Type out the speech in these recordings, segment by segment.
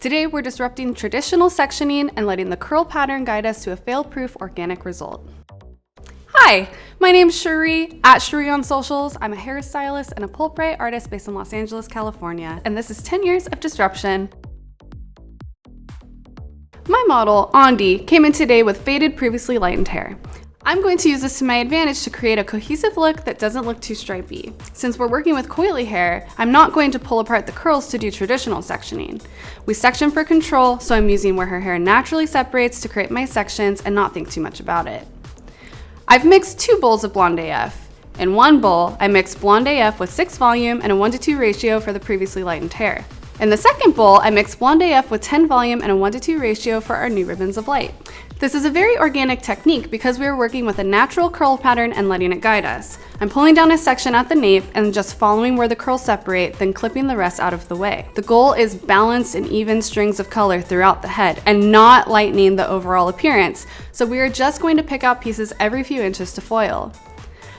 Today, we're disrupting traditional sectioning and letting the curl pattern guide us to a fail-proof organic result. Hi, my name's Shurie, at Shurie on socials. I'm a hairstylist and a Pulp Riot artist based in Los Angeles, California, and this is 10 years of disruption. My model, Andi, came in today with faded, previously lightened hair. I'm going to use this to my advantage to create a cohesive look that doesn't look too stripey. Since we're working with coily hair, I'm not going to pull apart the curls to do traditional sectioning. We section for control, so I'm using where her hair naturally separates to create my sections and not think too much about it. I've mixed 2 bowls of BlondeAF. In one bowl, I mixed BlondeAF with 6 volume and a 1:2 ratio for the previously lightened hair. In the second bowl, I mixed BlondeAF with 10 volume and a 1:2 ratio for our new ribbons of light. This is a very organic technique because we are working with a natural curl pattern and letting it guide us. I'm pulling down a section at the nape and just following where the curls separate, then clipping the rest out of the way. The goal is balanced and even strings of color throughout the head and not lightening the overall appearance, so we are just going to pick out pieces every few inches to foil.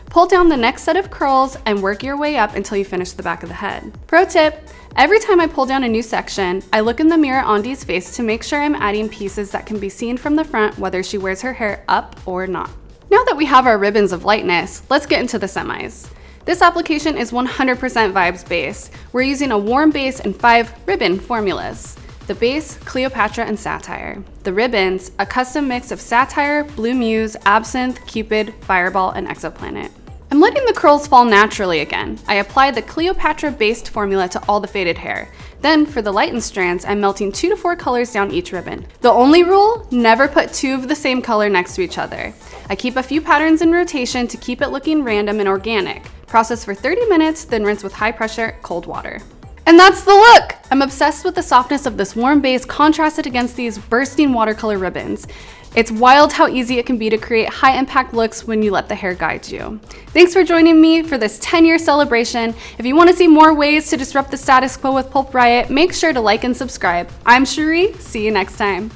Pull down the next set of curls and work your way up until you finish the back of the head. Pro tip, every time I pull down a new section, I look in the mirror on Andi's face to make sure I'm adding pieces that can be seen from the front whether she wears her hair up or not. Now that we have our ribbons of lightness, let's get into the semis. This application is 100% vibes based. We're using a warm base and 5 ribbon formulas. The base, Cleopatra and Satire. The ribbons, a custom mix of Satire, Blue Muse, Absinthe, Cupid, Fireball, and Exoplanet. I'm letting the curls fall naturally again. I apply the Cleopatra-based formula to all the faded hair. Then, for the lightened strands, I'm melting 2 to 4 colors down each ribbon. The only rule, never put 2 of the same color next to each other. I keep a few patterns in rotation to keep it looking random and organic. Process for 30 minutes, then rinse with high pressure, cold water. And that's the look! I'm obsessed with the softness of this warm base contrasted against these bursting watercolor ribbons. It's wild how easy it can be to create high impact looks when you let the hair guide you. Thanks for joining me for this 10-year celebration. If you want to see more ways to disrupt the status quo with Pulp Riot, make sure to like and subscribe. I'm Shurie, see you next time.